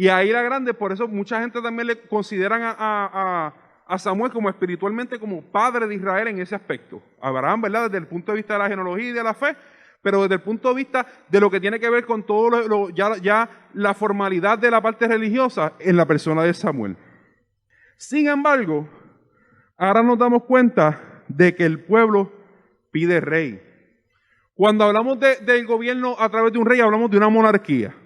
Y ahí la grande, por eso mucha gente también le consideran a Samuel como espiritualmente como padre de Israel en ese aspecto. Abraham, ¿verdad? Desde el punto de vista de la genealogía y de la fe, pero desde el punto de vista de lo que tiene que ver con todo ya la formalidad de la parte religiosa en la persona de Samuel. Sin embargo, ahora nos damos cuenta de que el pueblo pide rey. Cuando hablamos del gobierno a través de un rey, hablamos de una monarquía.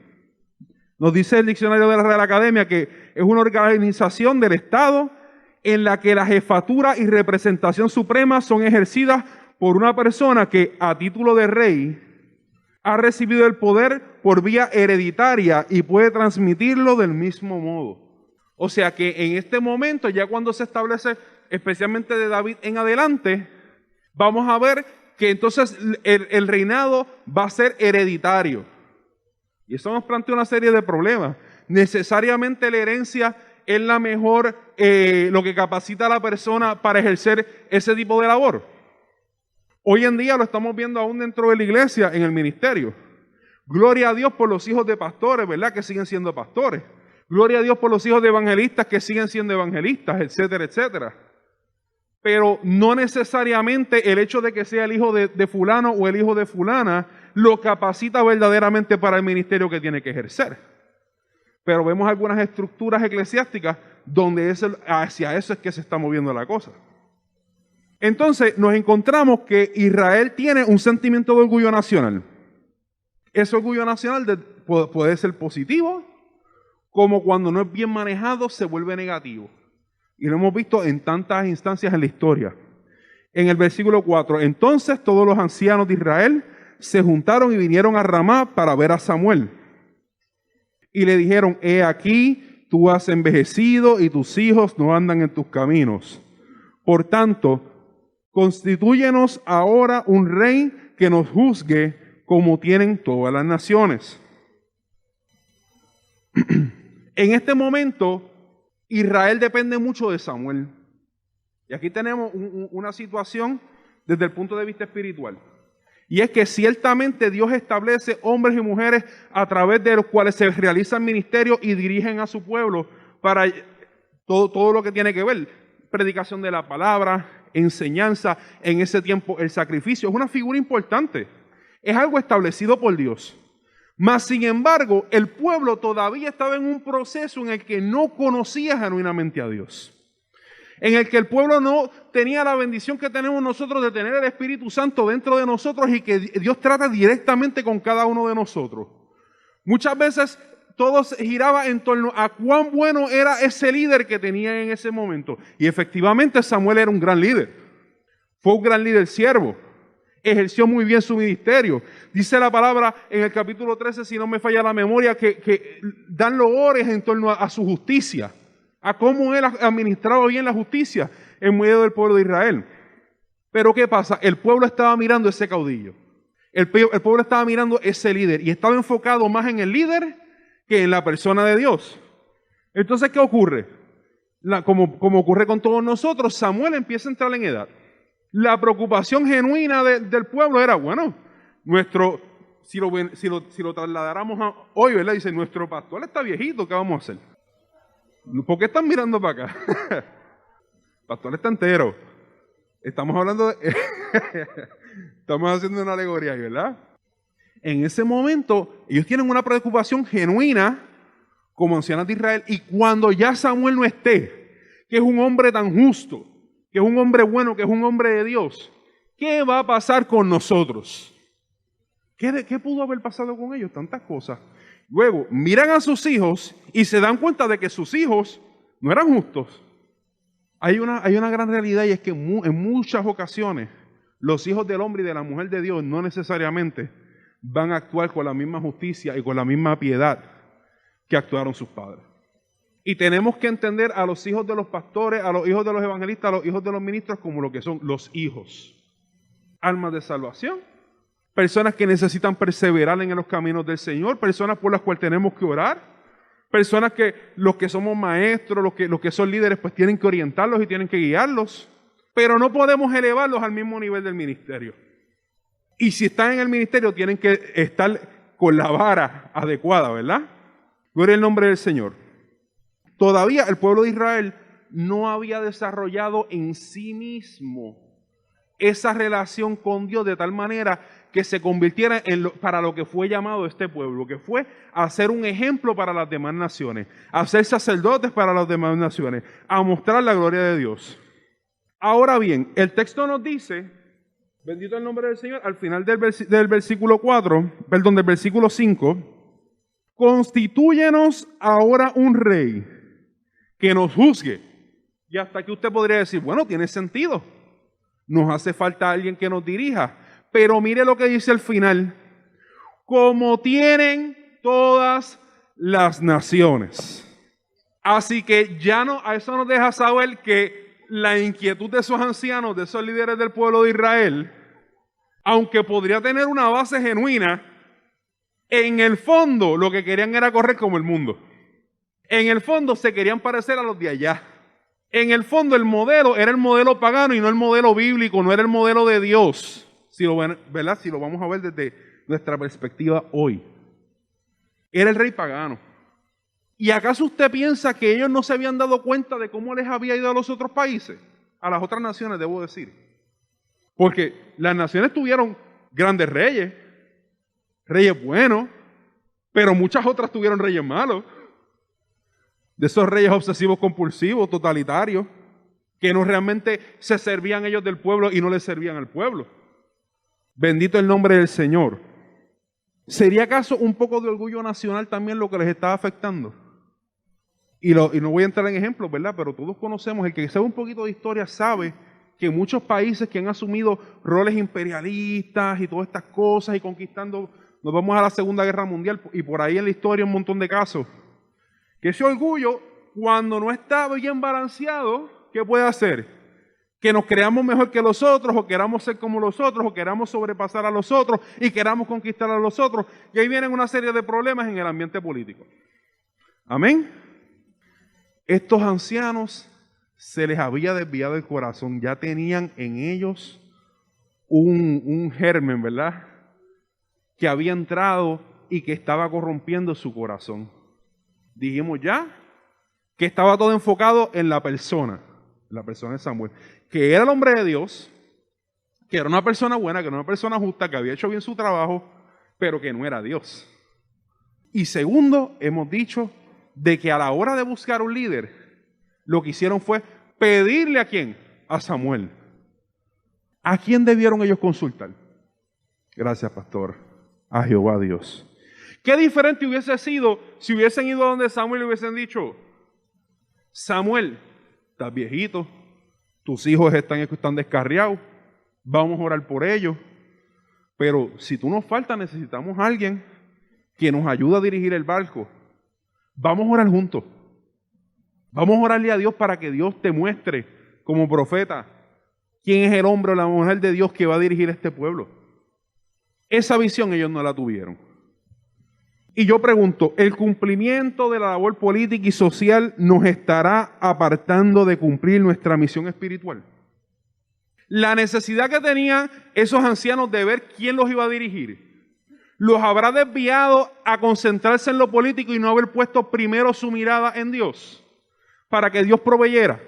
Nos dice el diccionario de la Real Academia que es una organización del Estado en la que la jefatura y representación suprema son ejercidas por una persona que a título de rey ha recibido el poder por vía hereditaria y puede transmitirlo del mismo modo. O sea que en este momento, ya cuando se establece, especialmente de David en adelante, vamos a ver que entonces el reinado va a ser hereditario. Y eso nos plantea una serie de problemas. Necesariamente la herencia es la mejor, lo que capacita a la persona para ejercer ese tipo de labor. Hoy en día lo estamos viendo aún dentro de la iglesia, en el ministerio. Gloria a Dios por los hijos de pastores, ¿verdad? Que siguen siendo pastores. Gloria a Dios por los hijos de evangelistas que siguen siendo evangelistas, etcétera, etcétera. Pero no necesariamente el hecho de que sea el hijo de fulano o el hijo de fulana lo capacita verdaderamente para el ministerio que tiene que ejercer. Pero vemos algunas estructuras eclesiásticas donde hacia eso es que se está moviendo la cosa. Entonces nos encontramos que Israel tiene un sentimiento de orgullo nacional. Ese orgullo nacional puede ser positivo, como cuando no es bien manejado se vuelve negativo. Y lo hemos visto en tantas instancias en la historia. En el versículo 4, entonces todos los ancianos de Israel se juntaron y vinieron a Ramá para ver a Samuel. Y le dijeron, he aquí, tú has envejecido y tus hijos no andan en tus caminos. Por tanto, constitúyenos ahora un rey que nos juzgue como tienen todas las naciones. En este momento, Israel depende mucho de Samuel. Y aquí tenemos una situación desde el punto de vista espiritual. Y es que ciertamente Dios establece hombres y mujeres a través de los cuales se realizan ministerios y dirigen a su pueblo para todo lo que tiene que ver. Predicación de la palabra, enseñanza, en ese tiempo el sacrificio. Es una figura importante. Es algo establecido por Dios. Mas, sin embargo, el pueblo todavía estaba en un proceso en el que no conocía genuinamente a Dios. En el que el pueblo no tenía la bendición que tenemos nosotros de tener el Espíritu Santo dentro de nosotros y que Dios trata directamente con cada uno de nosotros. Muchas veces todo giraba en torno a cuán bueno era ese líder que tenía en ese momento. Y efectivamente Samuel era un gran líder. Fue un gran líder siervo. Ejerció muy bien su ministerio. Dice la palabra en el capítulo 13, si no me falla la memoria, que dan loores en torno a su justicia, a cómo él administraba bien la justicia en medio del pueblo de Israel. Pero ¿qué pasa? El pueblo estaba mirando ese caudillo. El pueblo estaba mirando ese líder y estaba enfocado más en el líder que en la persona de Dios. Entonces, ¿qué ocurre? Como ocurre con todos nosotros, Samuel empieza a entrar en edad. La preocupación genuina del pueblo era, bueno, si lo trasladáramos a hoy, ¿verdad? Dice, nuestro pastor está viejito, ¿qué vamos a hacer? ¿Por qué están mirando para acá? El pastor está entero. Estamos hablando de... Estamos haciendo una alegoría ahí, ¿verdad? En ese momento, ellos tienen una preocupación genuina como ancianos de Israel, y cuando ya Samuel no esté, que es un hombre tan justo, que es un hombre bueno, que es un hombre de Dios, ¿qué va a pasar con nosotros? ¿Qué pudo haber pasado con ellos? Tantas cosas. Luego, miran a sus hijos y se dan cuenta de que sus hijos no eran justos. Hay una gran realidad, y es que en muchas ocasiones los hijos del hombre y de la mujer de Dios no necesariamente van a actuar con la misma justicia y con la misma piedad que actuaron sus padres. Y tenemos que entender a los hijos de los pastores, a los hijos de los evangelistas, a los hijos de los ministros como lo que son los hijos. Almas de salvación, personas que necesitan perseverar en los caminos del Señor, personas por las cuales tenemos que orar, personas que los que somos maestros, los que son líderes, pues tienen que orientarlos y tienen que guiarlos, pero no podemos elevarlos al mismo nivel del ministerio. Y si están en el ministerio tienen que estar con la vara adecuada, ¿verdad? Gloria al nombre del Señor. Todavía el pueblo de Israel no había desarrollado en sí mismo esa relación con Dios de tal manera que se convirtiera para lo que fue llamado este pueblo, que fue a ser un ejemplo para las demás naciones, a ser sacerdotes para las demás naciones, a mostrar la gloria de Dios. Ahora bien, el texto nos dice, bendito el nombre del Señor, al final del versículo 5, constitúyenos ahora un rey que nos juzgue. Y hasta aquí usted podría decir, bueno, tiene sentido. Nos hace falta alguien que nos dirija. Pero mire lo que dice al final. Como tienen todas las naciones. Así que ya no, a eso nos deja saber que la inquietud de esos ancianos, de esos líderes del pueblo de Israel, aunque podría tener una base genuina, en el fondo lo que querían era correr como el mundo. En el fondo se querían parecer a los de allá. En el fondo el modelo era el modelo pagano y no el modelo bíblico, no era el modelo de Dios. ¿Verdad? Si lo vamos a ver desde nuestra perspectiva hoy. Era el rey pagano. ¿Y acaso usted piensa que ellos no se habían dado cuenta de cómo les había ido a los otros países? A las otras naciones, debo decir. Porque las naciones tuvieron grandes reyes, reyes buenos, pero muchas otras tuvieron reyes malos. De esos reyes obsesivos compulsivos, totalitarios, que no realmente se servían ellos del pueblo y no les servían al pueblo. Bendito el nombre del Señor. ¿Sería acaso un poco de orgullo nacional también lo que les estaba afectando? Y no voy a entrar en ejemplos, ¿verdad? Pero todos conocemos, el que sabe un poquito de historia sabe que muchos países que han asumido roles imperialistas y todas estas cosas y conquistando, nos vamos a la Segunda Guerra Mundial y por ahí en la historia un montón de casos, que ese orgullo, cuando no está bien balanceado, ¿qué puede hacer? Que nos creamos mejor que los otros, o queramos ser como los otros, o queramos sobrepasar a los otros, y queramos conquistar a los otros. Y ahí vienen una serie de problemas en el ambiente político. Amén. Estos ancianos se les había desviado el corazón, ya tenían en ellos un germen, ¿verdad? Que había entrado y que estaba corrompiendo su corazón. Dijimos ya que estaba todo enfocado en la persona de Samuel, que era el hombre de Dios, que era una persona buena, que era una persona justa, que había hecho bien su trabajo, pero que no era Dios. Y segundo, hemos dicho de que a la hora de buscar un líder, lo que hicieron fue pedirle ¿a quién? A Samuel. ¿A quién debieron ellos consultar? Gracias, pastor. A Jehová Dios. ¿Qué diferente hubiese sido si hubiesen ido a donde Samuel y hubiesen dicho, Samuel, estás viejito, tus hijos están descarriados, vamos a orar por ellos, pero si tú nos faltas, necesitamos a alguien que nos ayude a dirigir el barco. Vamos a orar juntos. Vamos a orarle a Dios para que Dios te muestre como profeta quién es el hombre o la mujer de Dios que va a dirigir este pueblo. Esa visión ellos no la tuvieron. Y yo pregunto, ¿el cumplimiento de la labor política y social nos estará apartando de cumplir nuestra misión espiritual? La necesidad que tenían esos ancianos de ver quién los iba a dirigir, ¿los habrá desviado a concentrarse en lo político y no haber puesto primero su mirada en Dios para que Dios proveyera?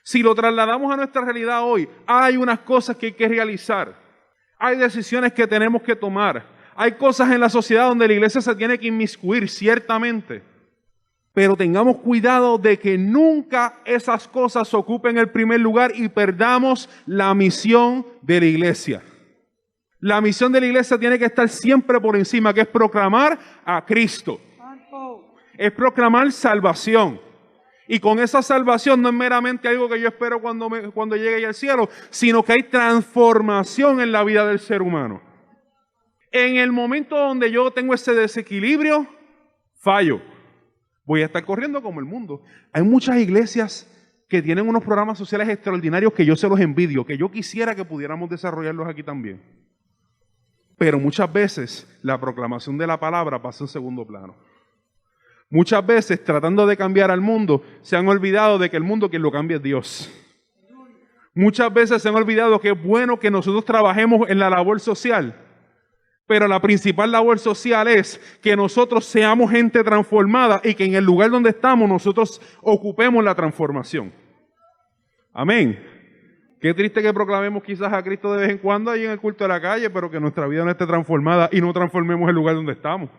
Si lo trasladamos a nuestra realidad hoy, hay unas cosas que hay que realizar, hay decisiones que tenemos que tomar. Hay cosas en la sociedad donde la iglesia se tiene que inmiscuir, ciertamente. Pero tengamos cuidado de que nunca esas cosas ocupen el primer lugar y perdamos la misión de la iglesia. La misión de la iglesia tiene que estar siempre por encima, que es proclamar a Cristo. Es proclamar salvación. Y con esa salvación no es meramente algo que yo espero cuando llegue al cielo, sino que hay transformación en la vida del ser humano. En el momento donde yo tengo ese desequilibrio, fallo. Voy a estar corriendo como el mundo. Hay muchas iglesias que tienen unos programas sociales extraordinarios que yo se los envidio, que yo quisiera que pudiéramos desarrollarlos aquí también. Pero muchas veces la proclamación de la palabra pasa en segundo plano. Muchas veces, tratando de cambiar al mundo, se han olvidado de que el mundo quien lo cambia es Dios. Muchas veces se han olvidado que es bueno que nosotros trabajemos en la labor social, Pero la principal labor social es que nosotros seamos gente transformada y que en el lugar donde estamos nosotros ocupemos la transformación. Amén. Qué triste que proclamemos quizás a Cristo de vez en cuando ahí en el culto de la calle, pero que nuestra vida no esté transformada y no transformemos el lugar donde estamos.